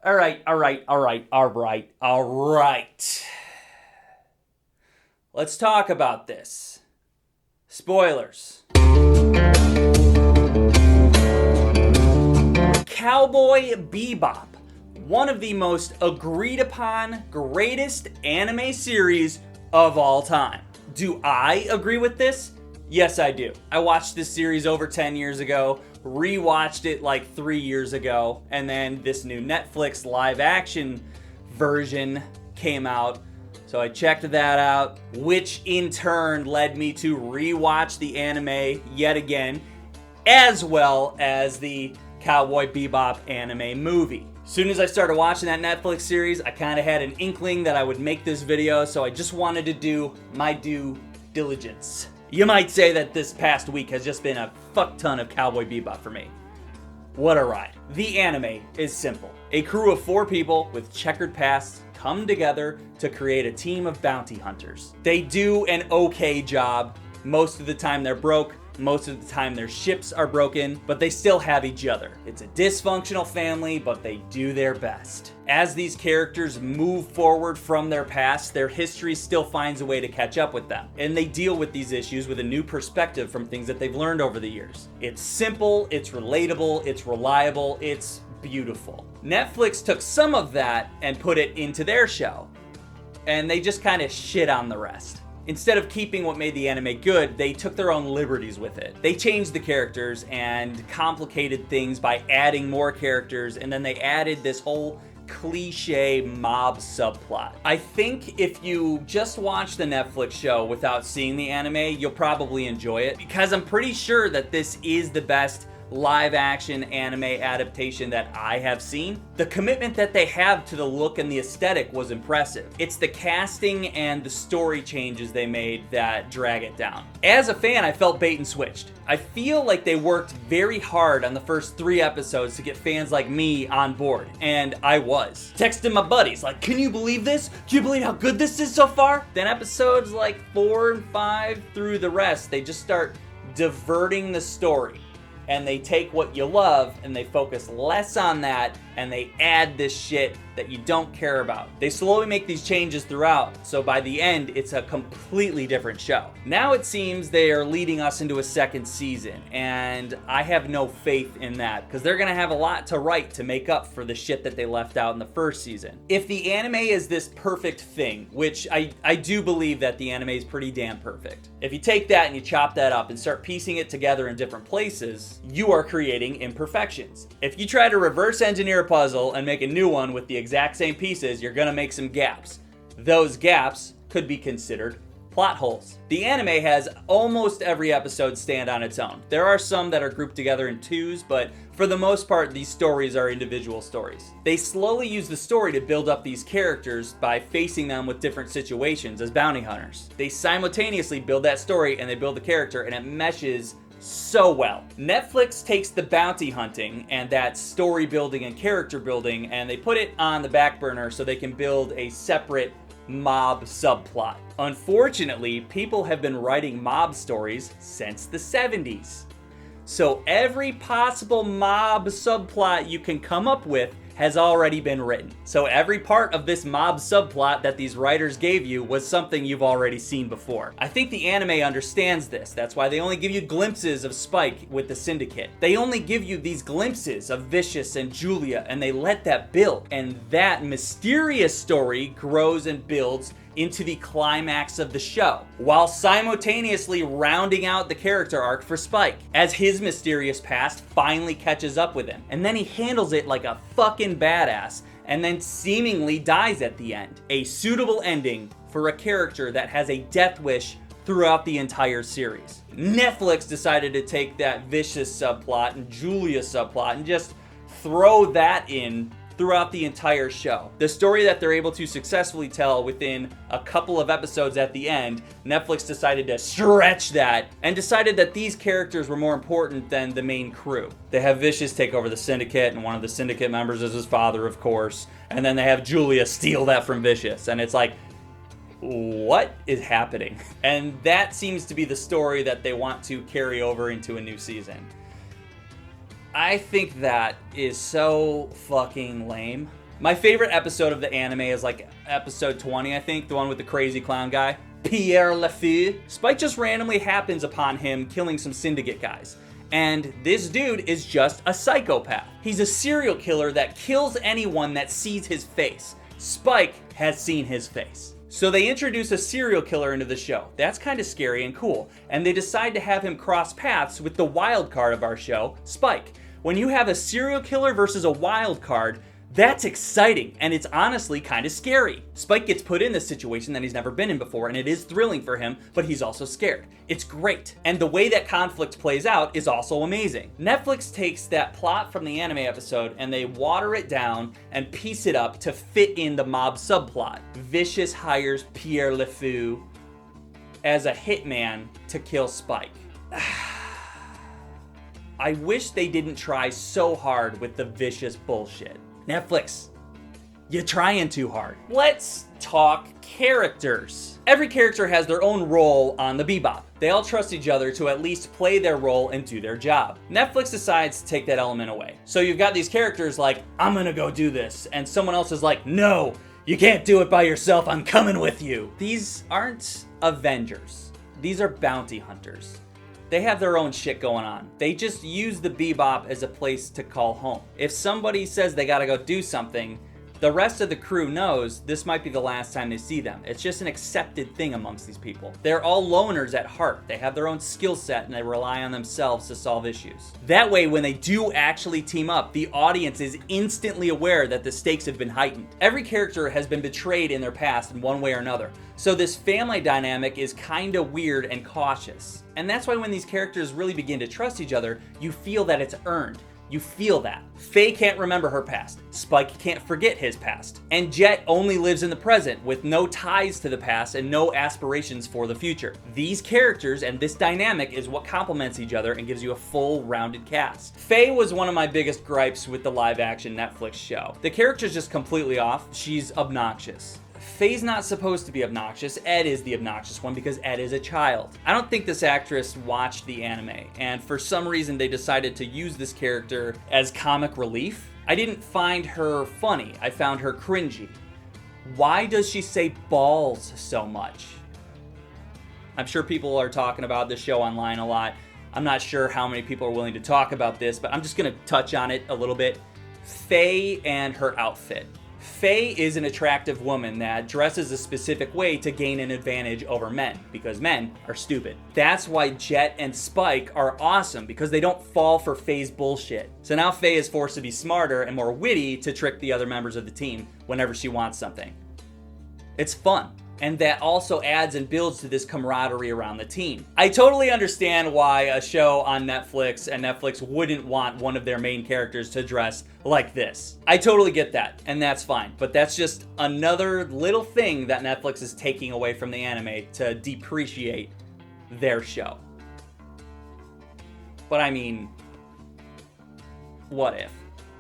All right. Let's talk about this. Spoilers. Cowboy Bebop, one of the most agreed upon greatest anime series of all time. Do I agree with this? Yes, I do. I watched this series over 10 years ago, rewatched it like 3 years ago, and then this new Netflix live action version came out. So I checked that out, which in turn led me to rewatch the anime yet again, as well as the Cowboy Bebop anime movie. As soon as I started watching that Netflix series, I kind of had an inkling that I would make this video, so I just wanted to do my due diligence. You might say that this past week has just been a fuck ton of Cowboy Bebop for me. What a ride. The anime is simple. A crew of 4 people with checkered pasts come together to create a team of bounty hunters. They do an okay job. Most of the time they're broke. Most of the time their ships are broken, but they still have each other. It's a dysfunctional family, but they do their best. As these characters move forward from their past, their history still finds a way to catch up with them. And they deal with these issues with a new perspective from things that they've learned over the years. It's simple, it's relatable, it's reliable, it's beautiful. Netflix took some of that and put it into their show, and they just kind of shit on the rest. Instead of keeping what made the anime good, they took their own liberties with it. They changed the characters and complicated things by adding more characters, and then they added this whole cliche mob subplot. I think if you just watch the Netflix show without seeing the anime, you'll probably enjoy it, because I'm pretty sure that this is the best live action anime adaptation that I have seen. The commitment that they have to the look and the aesthetic was impressive. It's the casting and the story changes they made that drag it down. As a fan, I felt bait and switched. I feel like they worked very hard on the first 3 episodes to get fans like me on board, and I was. Texting my buddies like, can you believe this? Can you believe how good this is so far? Then episodes like 4 and 5 through the rest, they just start diverting the story. And they take what you love and they focus less on that, and they add this shit that you don't care about. They slowly make these changes throughout, so by the end, it's a completely different show. Now it seems they are leading us into a second season, and I have no faith in that, because they're gonna have a lot to write to make up for the shit that they left out in the first season. If the anime is this perfect thing, which I do believe that the anime is pretty damn perfect. If you take that and you chop that up and start piecing it together in different places, you are creating imperfections. If you try to reverse engineer a puzzle and make a new one with the exact same pieces, you're gonna make some gaps. Those gaps could be considered plot holes. The anime has almost every episode stand on its own. There are some that are grouped together in 2s, but for the most part, these stories are individual stories. They slowly use the story to build up these characters by facing them with different situations as bounty hunters. They simultaneously build that story and they build the character, and it meshes so well. Netflix takes the bounty hunting and that story building and character building, and they put it on the back burner so they can build a separate mob subplot. Unfortunately, people have been writing mob stories since the 70s. So every possible mob subplot you can come up with has already been written. So every part of this mob subplot that these writers gave you was something you've already seen before. I think the anime understands this. That's why they only give you glimpses of Spike with the Syndicate. They only give you these glimpses of Vicious and Julia, and they let that build. And that mysterious story grows and builds into the climax of the show, while simultaneously rounding out the character arc for Spike, as his mysterious past finally catches up with him. And then he handles it like a fucking badass, and then seemingly dies at the end. A suitable ending for a character that has a death wish throughout the entire series. Netflix decided to take that Vicious subplot and Julia subplot and just throw that in throughout the entire show. The story that they're able to successfully tell within a couple of episodes at the end, Netflix decided to stretch that and decided that these characters were more important than the main crew. They have Vicious take over the Syndicate, and one of the Syndicate members is his father, of course, and then they have Julia steal that from Vicious, and it's like, what is happening? And that seems to be the story that they want to carry over into a new season. I think that is so fucking lame. My favorite episode of the anime is like episode 20, I think, the one with the crazy clown guy. Pierre LeFou. Spike just randomly happens upon him killing some syndicate guys. And this dude is just a psychopath. He's a serial killer that kills anyone that sees his face. Spike has seen his face. So they introduce a serial killer into the show. That's kind of scary and cool. And they decide to have him cross paths with the wild card of our show, Spike. When you have a serial killer versus a wild card, that's exciting, and it's honestly kind of scary. Spike gets put in this situation that he's never been in before, and it is thrilling for him, but he's also scared. It's great. And the way that conflict plays out is also amazing. Netflix takes that plot from the anime episode, and they water it down and piece it up to fit in the mob subplot. Vicious hires Pierre LeFou as a hitman to kill Spike. I wish they didn't try so hard with the vicious bullshit. Netflix, you're trying too hard. Let's talk characters. Every character has their own role on the Bebop. They all trust each other to at least play their role and do their job. Netflix decides to take that element away. So you've got these characters like, I'm gonna go do this, and someone else is like, no, you can't do it by yourself, I'm coming with you. These aren't Avengers. These are bounty hunters. They have their own shit going on. They just use the Bebop as a place to call home. If somebody says they gotta go do something, the rest of the crew knows this might be the last time they see them. It's just an accepted thing amongst these people. They're all loners at heart. They have their own skill set and they rely on themselves to solve issues. That way, when they do actually team up, the audience is instantly aware that the stakes have been heightened. Every character has been betrayed in their past in one way or another. So this family dynamic is kinda weird and cautious. And that's why when these characters really begin to trust each other, you feel that it's earned. You feel that. Faye can't remember her past. Spike can't forget his past. And Jet only lives in the present with no ties to the past and no aspirations for the future. These characters and this dynamic is what complements each other and gives you a full rounded cast. Faye was one of my biggest gripes with the live action Netflix show. The character's just completely off. She's obnoxious. Faye's not supposed to be obnoxious. Ed is the obnoxious one because Ed is a child. I don't think this actress watched the anime, and for some reason they decided to use this character as comic relief. I didn't find her funny. I found her cringy. Why does she say balls so much? I'm sure people are talking about this show online a lot. I'm not sure how many people are willing to talk about this, but I'm just gonna touch on it a little bit. Faye and her outfit. Faye is an attractive woman that dresses a specific way to gain an advantage over men, because men are stupid. That's why Jet and Spike are awesome, because they don't fall for Faye's bullshit. So now Faye is forced to be smarter and more witty to trick the other members of the team whenever she wants something. It's fun. And that also adds and builds to this camaraderie around the team. I totally understand why a show on Netflix and Netflix wouldn't want one of their main characters to dress like this. I totally get that, and that's fine. But that's just another little thing that Netflix is taking away from the anime to depreciate their show. But I mean, what if?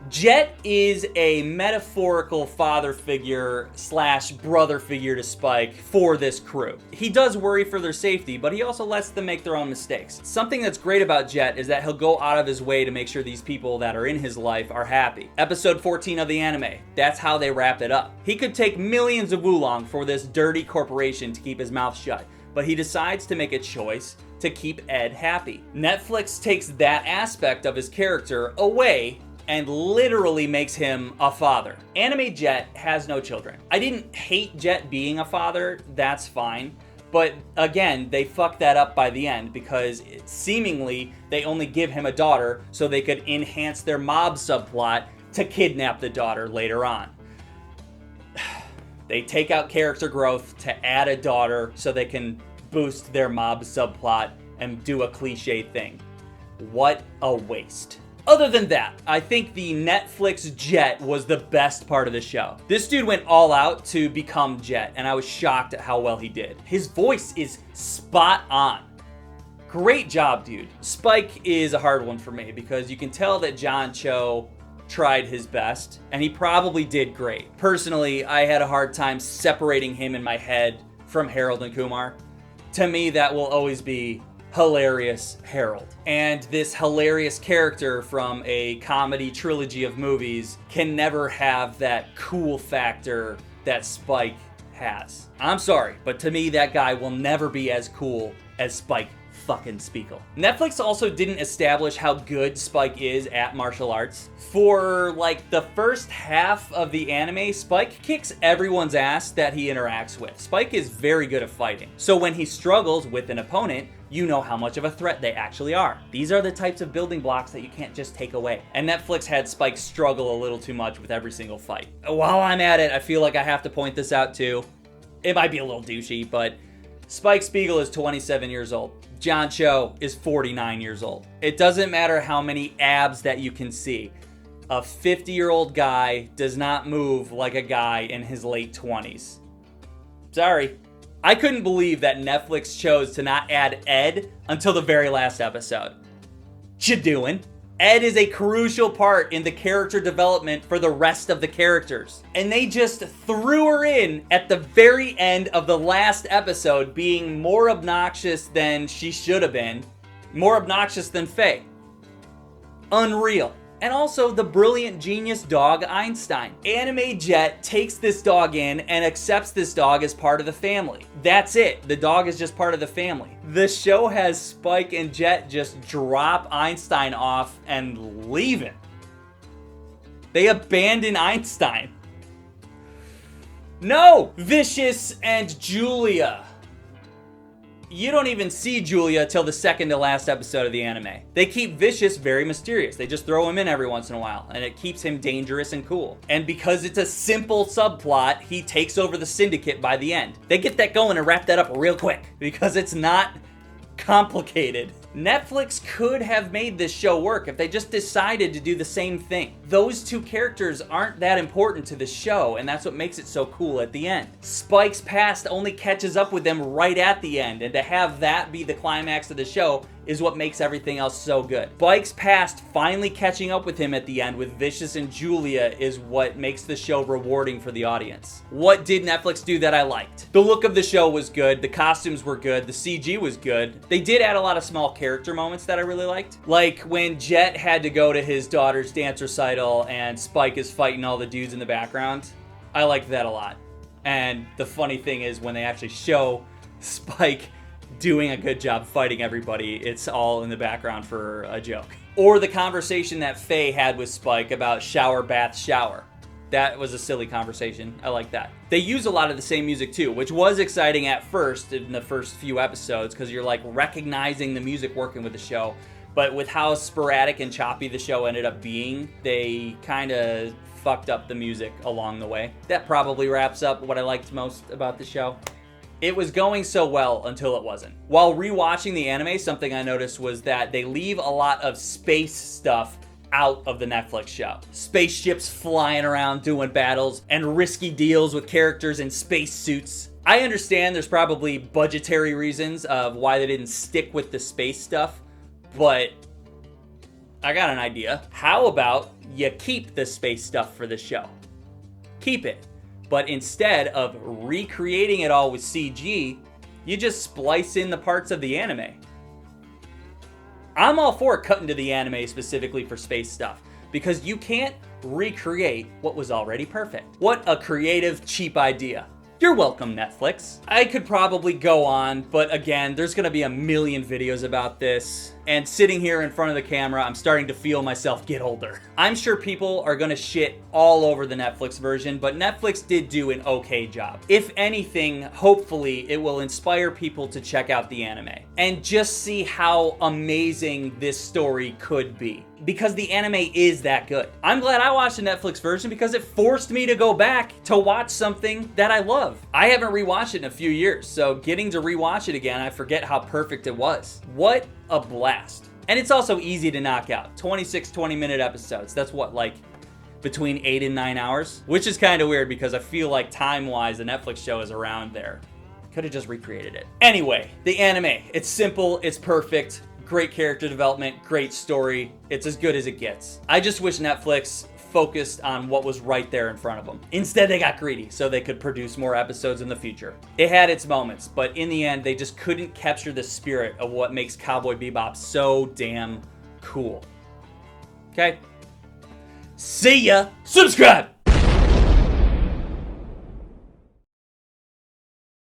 Jet is a metaphorical father figure / brother figure to Spike for this crew. He does worry for their safety, but he also lets them make their own mistakes. Something that's great about Jet is that he'll go out of his way to make sure these people that are in his life are happy. Episode 14 of the anime, that's how they wrap it up. He could take millions of wulong for this dirty corporation to keep his mouth shut, but he decides to make a choice to keep Ed happy. Netflix takes that aspect of his character away and literally makes him a father. Anime Jet has no children. I didn't hate Jet being a father, that's fine. But again, they fucked that up by the end because seemingly they only give him a daughter so they could enhance their mob subplot to kidnap the daughter later on. They take out character growth to add a daughter so they can boost their mob subplot and do a cliche thing. What a waste. Other than that, I think the Netflix Jet was the best part of the show. This dude went all out to become Jet, and I was shocked at how well he did. His voice is spot on. Great job, dude. Spike is a hard one for me because you can tell that John Cho tried his best, and he probably did great. Personally, I had a hard time separating him in my head from Harold and Kumar. To me, that will always be hilarious Harold. And this hilarious character from a comedy trilogy of movies can never have that cool factor that Spike has. I'm sorry, but to me, that guy will never be as cool as Spike fucking Spiegel. Netflix also didn't establish how good Spike is at martial arts. For like the first half of the anime, Spike kicks everyone's ass that he interacts with. Spike is very good at fighting. So when he struggles with an opponent, you know how much of a threat they actually are. These are the types of building blocks that you can't just take away. And Netflix had Spike struggle a little too much with every single fight. While I'm at it, I feel like I have to point this out too. It might be a little douchey, but Spike Spiegel is 27 years old. John Cho is 49 years old. It doesn't matter how many abs that you can see. A 50-year-old guy does not move like a guy in his late 20s. Sorry. I couldn't believe that Netflix chose to not add Ed until the very last episode. You doing? Ed is a crucial part in the character development for the rest of the characters. And they just threw her in at the very end of the last episode, being more obnoxious than she should have been. More obnoxious than Faye. Unreal. And also the brilliant genius dog Einstein. Anime Jet takes this dog in and accepts this dog as part of the family. That's it. The dog is just part of the family. The show has Spike and Jet just drop Einstein off and leave him. They abandon Einstein. No! Vicious and Julia. You don't even see Julia till the second to last episode of the anime. They keep Vicious very mysterious. They just throw him in every once in a while, and it keeps him dangerous and cool. And because it's a simple subplot, he takes over the syndicate by the end. They get that going and wrap that up real quick, because it's not complicated. Netflix could have made this show work if they just decided to do the same thing. Those two characters aren't that important to the show, and that's what makes it so cool at the end. Spike's past only catches up with them right at the end, and to have that be the climax of the show is what makes everything else so good. Spike's past finally catching up with him at the end with Vicious and Julia is what makes the show rewarding for the audience. What did Netflix do that I liked? The look of the show was good, the costumes were good, the CG was good. They did add a lot of small character moments that I really liked. Like when Jet had to go to his daughter's dance recital and Spike is fighting all the dudes in the background. I liked that a lot. And the funny thing is when they actually show Spike doing a good job fighting everybody, it's all in the background for a joke. Or the conversation that Faye had with Spike about shower, bath, shower. That was a silly conversation. I like that. They use a lot of the same music too, which was exciting at first in the first few episodes because you're like recognizing the music working with the show. But with how sporadic and choppy the show ended up being, they kind of fucked up the music along the way. That probably wraps up what I liked most about the show. It was going so well until it wasn't. While rewatching the anime, something I noticed was that they leave a lot of space stuff out of the Netflix show. Spaceships flying around doing battles and risky deals with characters in space suits. I understand there's probably budgetary reasons of why they didn't stick with the space stuff, but I got an idea. How about you keep the space stuff for the show? Keep it. But instead of recreating it all with CG, you just splice in the parts of the anime. I'm all for cutting to the anime specifically for space stuff, because you can't recreate what was already perfect. What a creative, cheap idea. You're welcome, Netflix. I could probably go on, but again, there's gonna be a million videos about this. And sitting here in front of the camera, I'm starting to feel myself get older. I'm sure people are gonna shit all over the Netflix version, but Netflix did do an okay job. If anything, hopefully it will inspire people to check out the anime and just see how amazing this story could be. Because the anime is that good. I'm glad I watched the Netflix version because it forced me to go back to watch something that I love. I haven't rewatched it in a few years, so getting to rewatch it again, I forget how perfect it was. What a blast. And it's also easy to knock out. 26 20-minute episodes. That's what, like, between 8 and 9 hours? Which is kind of weird because I feel like time-wise, the Netflix show is around there. Could have just recreated it. Anyway, the anime. It's simple, it's perfect. Great character development, great story. It's as good as it gets. I just wish Netflix focused on what was right there in front of them. Instead, they got greedy so they could produce more episodes in the future. It had its moments, but in the end, they just couldn't capture the spirit of what makes Cowboy Bebop so damn cool. Okay? See ya! Subscribe!